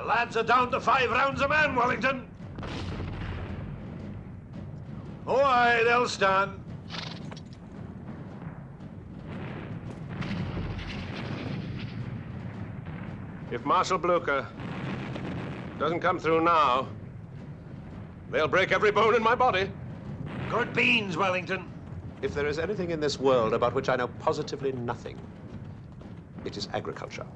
The lads are down to 5 rounds a man, Wellington. Oh, aye, they'll stand. If Marshal Blucher doesn't come through now, they'll break every bone in my body. Good beans, Wellington. If there is anything in this world about which I know positively nothing, it is agriculture.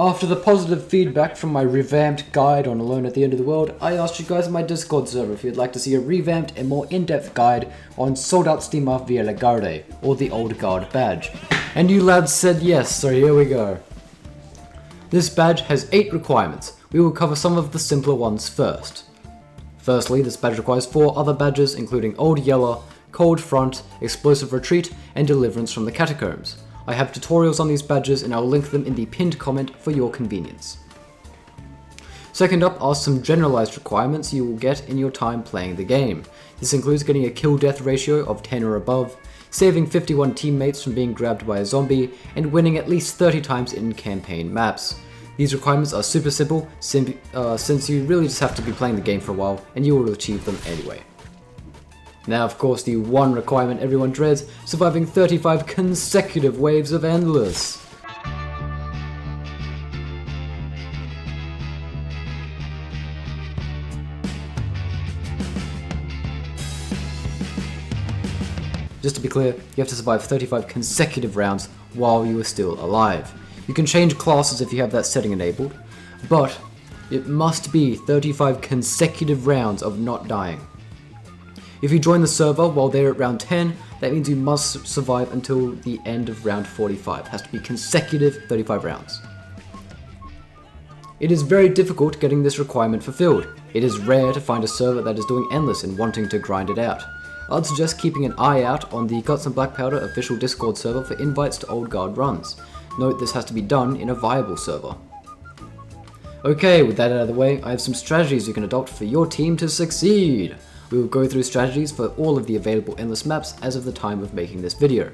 After the positive feedback from my revamped guide on Alone at the End of the World, I asked you guys in my Discord server if you'd like to see a revamped and more in-depth guide on Soldatsstimme via La Garde, or the Old Guard badge. And you lads said yes, so here we go. This badge has 8 requirements. We will cover some of the simpler ones first. Firstly, this badge requires 4 other badges, including Old Yeller, Cold Front, Explosive Retreat, and Deliverance from the Catacombs. I have tutorials on these badges and I'll link them in the pinned comment for your convenience. Second up are some generalized requirements you will get in your time playing the game. This includes getting a kill-death ratio of 10 or above, saving 51 teammates from being grabbed by a zombie, and winning at least 30 times in campaign maps. These requirements are super simple since you really just have to be playing the game for a while and you will achieve them anyway. Now, of course, the one requirement everyone dreads, surviving 35 consecutive waves of Endless. Just to be clear, you have to survive 35 consecutive rounds while you are still alive. You can change classes if you have that setting enabled, but it must be 35 consecutive rounds of not dying. If you join the server while they're at round 10, that means you must survive until the end of round 45. It has to be consecutive 35 rounds. It is very difficult getting this requirement fulfilled. It is rare to find a server that is doing Endless and wanting to grind it out. I'd suggest keeping an eye out on the Guts and Black Powder official Discord server for invites to Old Guard runs. Note this has to be done in a viable server. Okay, with that out of the way, I have some strategies you can adopt for your team to succeed. We will go through strategies for all of the available Endless maps as of the time of making this video.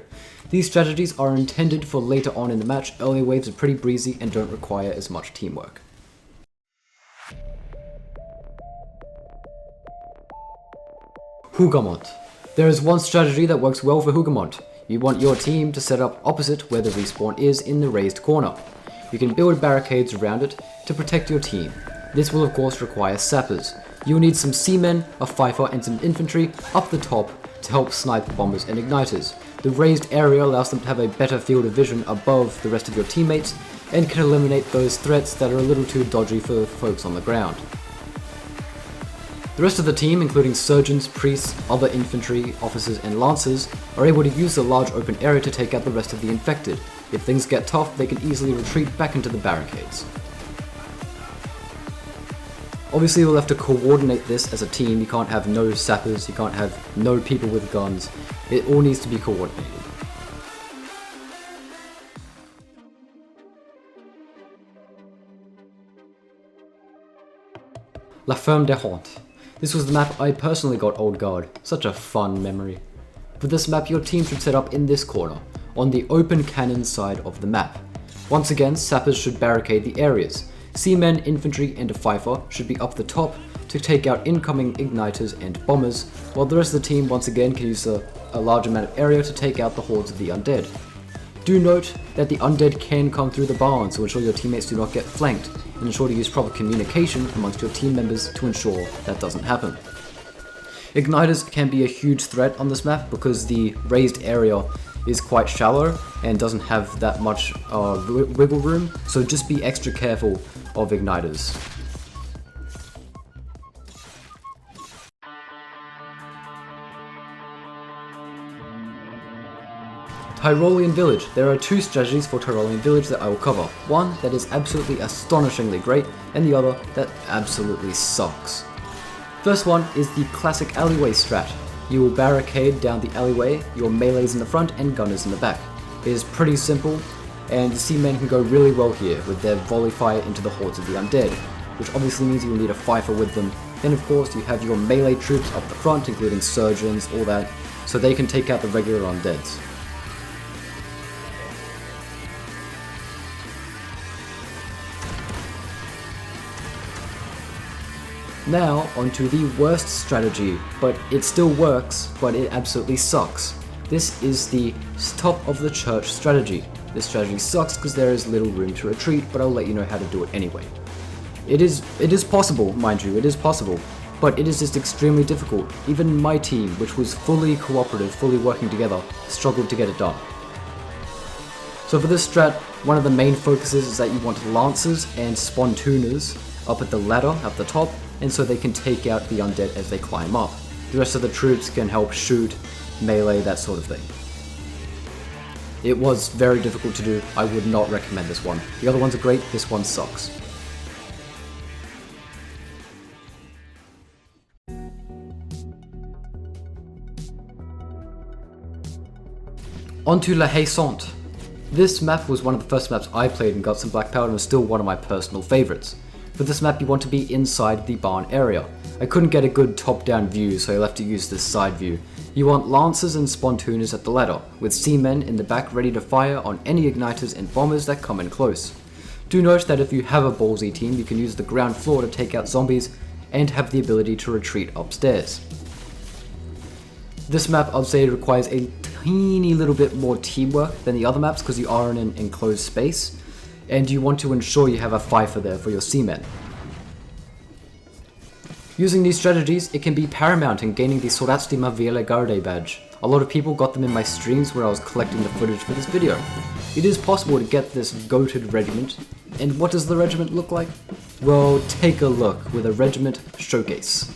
These strategies are intended for later on in the match. Early waves are pretty breezy and don't require as much teamwork. Hougoumont. There is one strategy that works well for Hougoumont. You want your team to set up opposite where the respawn is in the raised corner. You can build barricades around it to protect your team. This will of course require sappers. You'll need some seamen, a fifer and some infantry up the top to help snipe bombers and igniters. The raised area allows them to have a better field of vision above the rest of your teammates and can eliminate those threats that are a little too dodgy for folks on the ground. The rest of the team, including surgeons, priests, other infantry, officers and lancers, are able to use the large open area to take out the rest of the infected. If things get tough, they can easily retreat back into the barricades. Obviously we'll have to coordinate this as a team. You can't have no sappers, you can't have no people with guns. It all needs to be coordinated. La Ferme des Hautes. This was the map I personally got Old Guard. Such a fun memory. For this map your team should set up in this corner, on the open cannon side of the map. Once again, sappers should barricade the areas. Seamen, infantry and a fifer should be up the top to take out incoming igniters and bombers, while the rest of the team once again can use a large amount of area to take out the hordes of the undead. Do note that the undead can come through the barn, so ensure your teammates do not get flanked, and ensure to use proper communication amongst your team members to ensure that doesn't happen. Igniters can be a huge threat on this map because the raised area is quite shallow and doesn't have that much wiggle room, so just be extra careful of igniters. Tyrolean Village. There are two strategies for Tyrolean Village that I will cover. One that is absolutely astonishingly great, and the other that absolutely sucks. First one is the classic alleyway strat. You will barricade down the alleyway, your melees in the front and gunners in the back. It is pretty simple, and the Seamen can go really well here with their volley fire into the hordes of the undead, which obviously means you will need a fifer with them. Then of course you have your melee troops up the front, including surgeons, all that, so they can take out the regular undeads. Now, onto the worst strategy, but it still works, but it absolutely sucks. This is the top of the church strategy. This strategy sucks because there is little room to retreat, but I'll let you know how to do it anyway. It is possible, mind you, it is possible, but it is just extremely difficult. Even my team, which was fully cooperative, fully working together, struggled to get it done. So for this strat, one of the main focuses is that you want lancers and spontooners up at the ladder, at the top, and so they can take out the undead as they climb up. The rest of the troops can help shoot, melee, that sort of thing. It was very difficult to do. I would not recommend this one. The other ones are great, this one sucks. Onto La Haye-Sainte. This map was one of the first maps I played in Guts and Black Powder and was still one of my personal favourites. For this map you want to be inside the barn area. I couldn't get a good top-down view, so I left to use this side view. You want lancers and spontooners at the ladder, with seamen in the back ready to fire on any igniters and bombers that come in close. Do note that if you have a ballsy team, you can use the ground floor to take out zombies and have the ability to retreat upstairs. This map, I'd say, requires a teeny little bit more teamwork than the other maps because you are in an enclosed space, and you want to ensure you have a fifer there for your seamen. Using these strategies, it can be paramount in gaining the Soldati Via Garde badge. A lot of people got them in my streams where I was collecting the footage for this video. It is possible to get this goated regiment, and what does the regiment look like? Well, take a look with a regiment showcase.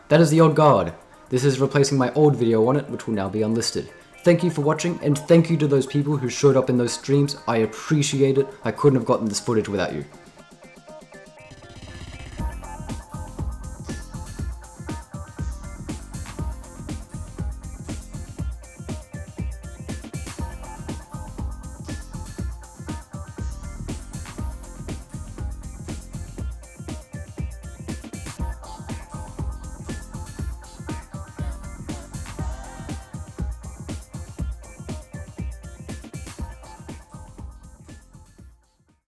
That is the Old Guard. This is replacing my old video on it, which will now be unlisted. Thank you for watching, and thank you to those people who showed up in those streams. I appreciate it. I couldn't have gotten this footage without you.